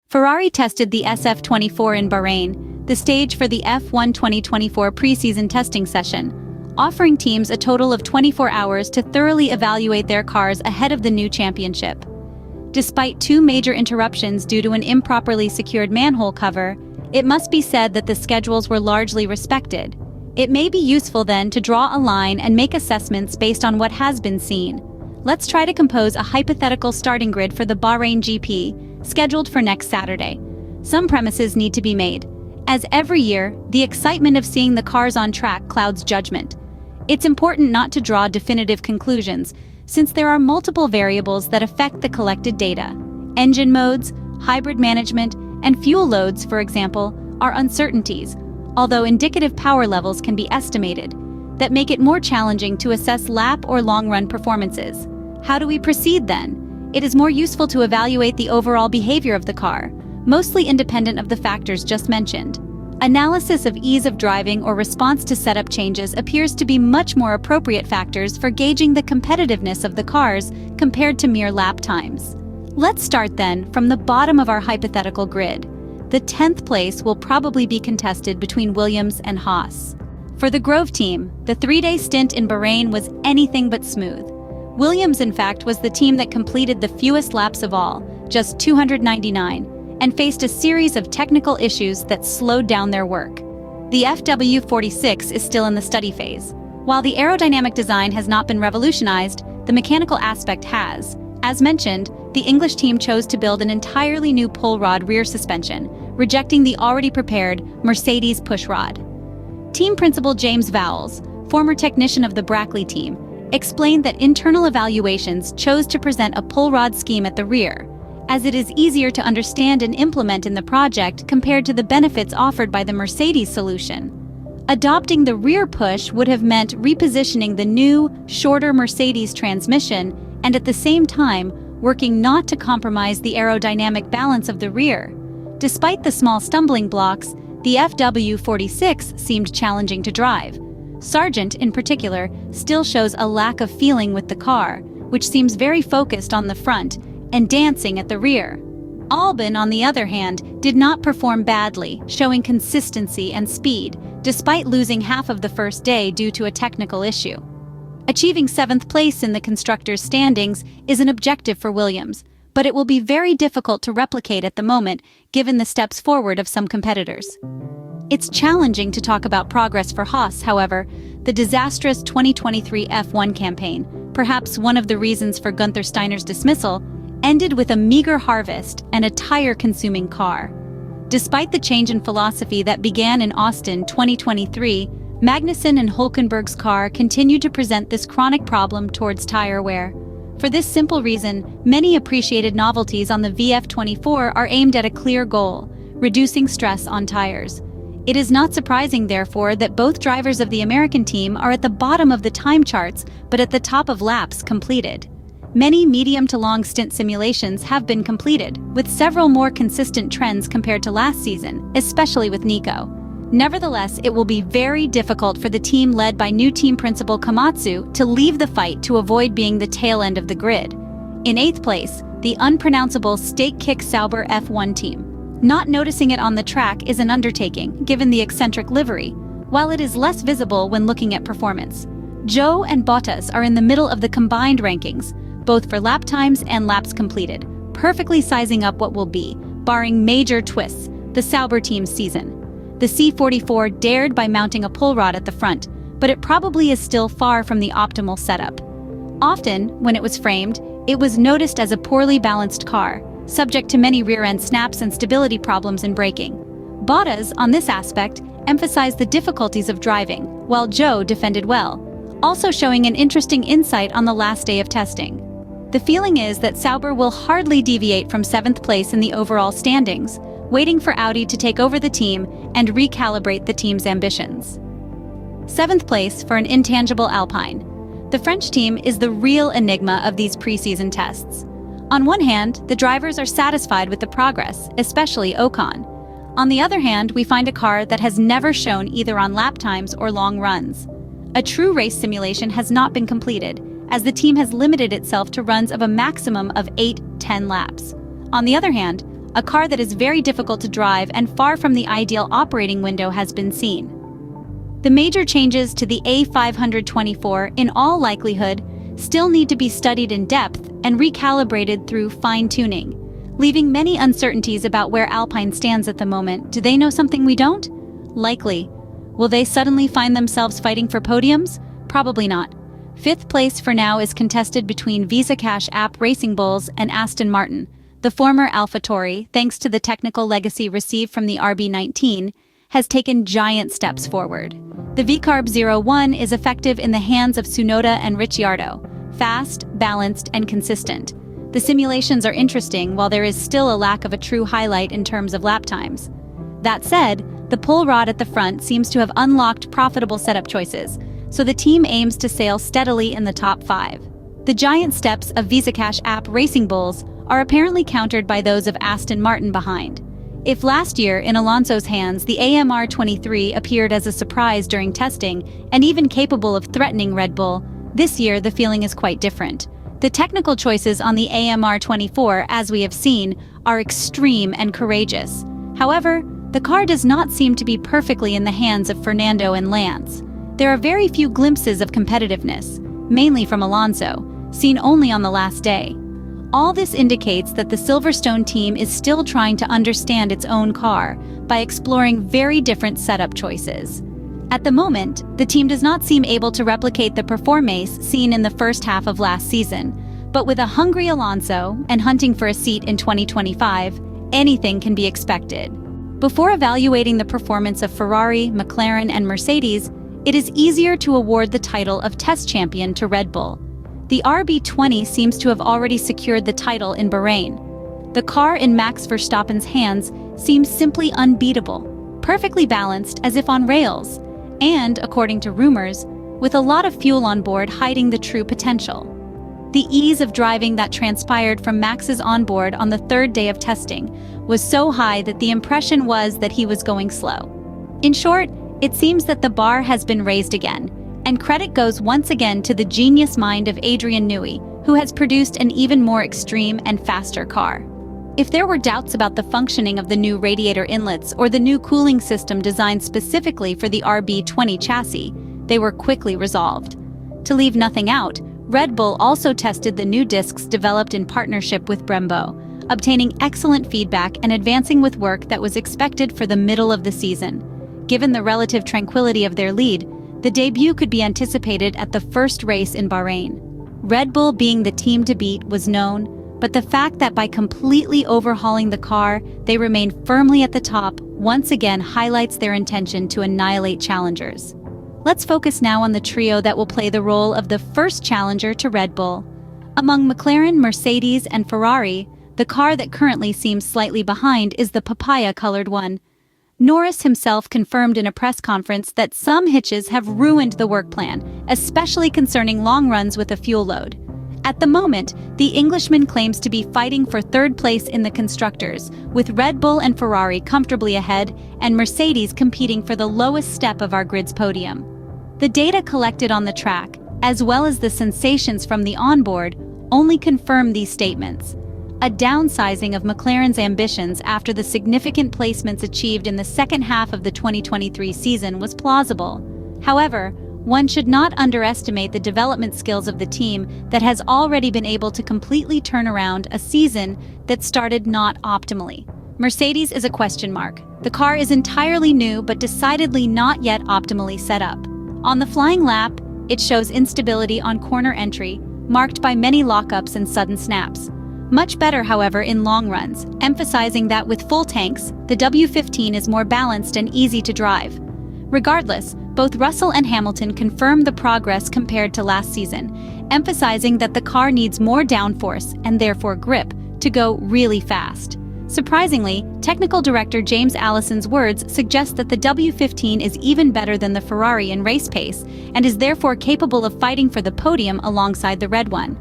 Ferrari tested the SF24 in Bahrain, the stage for the F1 2024 preseason testing session, offering teams a total of 24 hours to thoroughly evaluate their cars ahead of the new championship. Despite two major interruptions due to an improperly secured manhole cover, it must be said that the schedules were largely respected. It may be useful then to draw a line and make assessments based on what has been seen. Let's try to compose a hypothetical starting grid for the Bahrain GP, scheduled for next Saturday. Some premises need to be made. As every year, the excitement of seeing the cars on track clouds judgment. It's important not to draw definitive conclusions, since there are multiple variables that affect the collected data. Engine modes, hybrid management, and fuel loads, for example, are uncertainties, although indicative power levels can be estimated, that make it more challenging to assess lap or long-run performances. How do we proceed then? It is more useful to evaluate the overall behavior of the car, mostly independent of the factors just mentioned. Analysis of ease of driving or response to setup changes appears to be much more appropriate factors for gauging the competitiveness of the cars compared to mere lap times. Let's start then from the bottom of our hypothetical grid. The 10th place will probably be contested between Williams and Haas. For the Grove team, the 3-day stint in Bahrain was anything but smooth. Williams, in fact, was the team that completed the fewest laps of all, just 299, and faced a series of technical issues that slowed down their work. The FW46 is still in the study phase. While the aerodynamic design has not been revolutionized, the mechanical aspect has. As mentioned, the English team chose to build an entirely new pull rod rear suspension, rejecting the already prepared Mercedes pushrod. Team principal James Vowles, former technician of the Brackley team, explained that internal evaluations chose to present a pull rod scheme at the rear, as it is easier to understand and implement in the project compared to the benefits offered by the Mercedes solution. Adopting the rear push would have meant repositioning the new, shorter Mercedes transmission and at the same time working not to compromise the aerodynamic balance of the rear. Despite the small stumbling blocks, the FW46 seemed challenging to drive. Sargent, in particular, still shows a lack of feeling with the car, which seems very focused on the front and dancing at the rear. Albon, on the other hand, did not perform badly, showing consistency and speed, despite losing half of the first day due to a technical issue. Achieving 7th place in the constructors' standings is an objective for Williams, but it will be very difficult to replicate at the moment, given the steps forward of some competitors. It's challenging to talk about progress for Haas, however. The disastrous 2023 F1 campaign, perhaps one of the reasons for Gunther Steiner's dismissal, ended with a meager harvest and a tire-consuming car. Despite the change in philosophy that began in Austin 2023, Magnussen and Hülkenberg's car continued to present this chronic problem towards tire wear. For this simple reason, many appreciated novelties on the VF24 are aimed at a clear goal: reducing stress on tires. It is not surprising, therefore, that both drivers of the American team are at the bottom of the time charts, but at the top of laps completed. Many medium to long stint simulations have been completed, with several more consistent trends compared to last season, especially with Nico. Nevertheless, it will be very difficult for the team led by new team principal Komatsu to leave the fight to avoid being the tail end of the grid. In 8th place, the unpronounceable Stake Kick Sauber F1 team. Not noticing it on the track is an undertaking, given the eccentric livery, while it is less visible when looking at performance. Zhou and Bottas are in the middle of the combined rankings, both for lap times and laps completed, perfectly sizing up what will be, barring major twists, the Sauber team's season. The C44 dared by mounting a pull rod at the front, but it probably is still far from the optimal setup. Often, when it was framed, it was noticed as a poorly balanced car, subject to many rear-end snaps and stability problems in braking. Bottas, on this aspect, emphasized the difficulties of driving, while Zhou defended well, also showing an interesting insight on the last day of testing. The feeling is that Sauber will hardly deviate from 7th place in the overall standings, waiting for Audi to take over the team and recalibrate the team's ambitions. 7th place for an intangible Alpine. The French team is the real enigma of these preseason tests. On one hand, the drivers are satisfied with the progress, especially Ocon. On the other hand, we find a car that has never shown either on lap times or long runs. A true race simulation has not been completed, as the team has limited itself to runs of a maximum of 8-10 laps. On the other hand, a car that is very difficult to drive and far from the ideal operating window has been seen. The major changes to the A524, in all likelihood, still need to be studied in depth and recalibrated through fine-tuning, leaving many uncertainties about where Alpine stands at the moment. Do they know something we don't? Likely. Will they suddenly find themselves fighting for podiums? Probably not. Fifth place for now is contested between Visa Cash App Racing Bulls and Aston Martin. The former AlphaTauri, thanks to the technical legacy received from the RB19, has taken giant steps forward. The VCARB 01 is effective in the hands of Tsunoda and Ricciardo, fast, balanced, and consistent. The simulations are interesting, while there is still a lack of a true highlight in terms of lap times. That said, the pull rod at the front seems to have unlocked profitable setup choices, so the team aims to sail steadily in the top 5. The giant steps of Visa Cash App Racing Bulls are apparently countered by those of Aston Martin behind. If last year, in Alonso's hands, the AMR23 appeared as a surprise during testing and even capable of threatening Red Bull, this year the feeling is quite different. The technical choices on the AMR24, as we have seen, are extreme and courageous. However, the car does not seem to be perfectly in the hands of Fernando and Lance. There are very few glimpses of competitiveness, mainly from Alonso, seen only on the last day. All this indicates that the Silverstone team is still trying to understand its own car by exploring very different setup choices. At the moment, the team does not seem able to replicate the performance seen in the first half of last season, but with a hungry Alonso and hunting for a seat in 2025, anything can be expected. Before evaluating the performance of Ferrari, McLaren, and Mercedes, it is easier to award the title of test champion to Red Bull. The RB20 seems to have already secured the title in Bahrain. The car in Max Verstappen's hands seems simply unbeatable, perfectly balanced as if on rails, and, according to rumors, with a lot of fuel on board hiding the true potential. The ease of driving that transpired from Max's onboard on the third day of testing was so high that the impression was that he was going slow. In short, it seems that the bar has been raised again, and credit goes once again to the genius mind of Adrian Newey, who has produced an even more extreme and faster car. If there were doubts about the functioning of the new radiator inlets or the new cooling system designed specifically for the RB20 chassis, they were quickly resolved. To leave nothing out, Red Bull also tested the new discs developed in partnership with Brembo, obtaining excellent feedback and advancing with work that was expected for the middle of the season. Given the relative tranquility of their lead, the debut could be anticipated at the first race in Bahrain. Red Bull being the team to beat was known, but the fact that by completely overhauling the car, they remain firmly at the top once again highlights their intention to annihilate challengers. Let's focus now on the trio that will play the role of the first challenger to Red Bull. Among McLaren, Mercedes, and Ferrari, the car that currently seems slightly behind is the papaya-colored one. Norris himself confirmed in a press conference that some hitches have ruined the work plan, especially concerning long runs with a fuel load. At the moment, the Englishman claims to be fighting for third place in the constructors, with Red Bull and Ferrari comfortably ahead and Mercedes competing for the lowest step of our grid's podium. The data collected on the track, as well as the sensations from the onboard, only confirm these statements. A downsizing of McLaren's ambitions after the significant placements achieved in the second half of the 2023 season was plausible. However, one should not underestimate the development skills of the team that has already been able to completely turn around a season that started not optimally. Mercedes is a question mark. The car is entirely new but decidedly not yet optimally set up. On the flying lap, it shows instability on corner entry, marked by many lockups and sudden snaps. Much better, however, in long runs, emphasizing that with full tanks, the W15 is more balanced and easy to drive. Regardless, both Russell and Hamilton confirmed the progress compared to last season, emphasizing that the car needs more downforce and therefore grip to go really fast. Surprisingly, technical director James Allison's words suggest that the W15 is even better than the Ferrari in race pace and is therefore capable of fighting for the podium alongside the red one.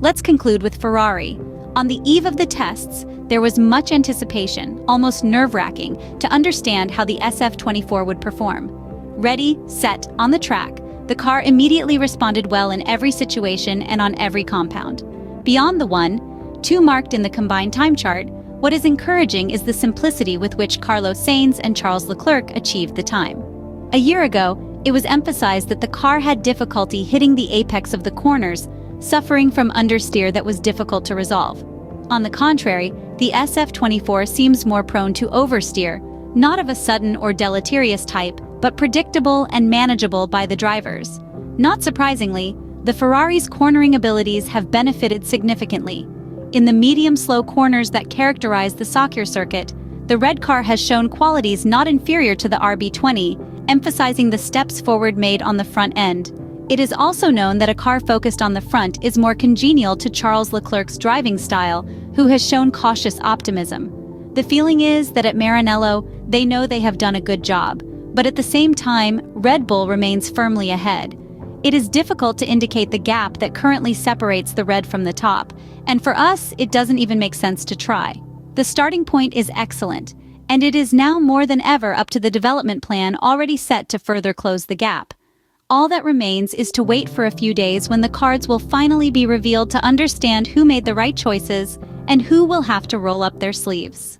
Let's conclude with Ferrari. On the eve of the tests, there was much anticipation, almost nerve-wracking, to understand how the SF24 would perform. Ready, set, on the track, the car immediately responded well in every situation and on every compound. Beyond the 1-2 marked in the combined time chart, What is encouraging is the simplicity with which Carlos Sainz and Charles Leclerc achieved the time. A year ago, it was emphasized that the car had difficulty hitting the apex of the corners, suffering from understeer that was difficult to resolve. On the contrary, the SF24 seems more prone to oversteer, not of a sudden or deleterious type, but predictable and manageable by the drivers. Not surprisingly, the Ferrari's cornering abilities have benefited significantly. In the medium-slow corners that characterize the soccer circuit, the red car has shown qualities not inferior to the RB20, emphasizing the steps forward made on the front end. It is also known that a car focused on the front is more congenial to Charles Leclerc's driving style, who has shown cautious optimism. The feeling is that at Maranello, they know they have done a good job, but at the same time, Red Bull remains firmly ahead. It is difficult to indicate the gap that currently separates the red from the top, and for us, it doesn't even make sense to try. The starting point is excellent, and it is now more than ever up to the development plan already set to further close the gap. All that remains is to wait for a few days when the cards will finally be revealed to understand who made the right choices and who will have to roll up their sleeves.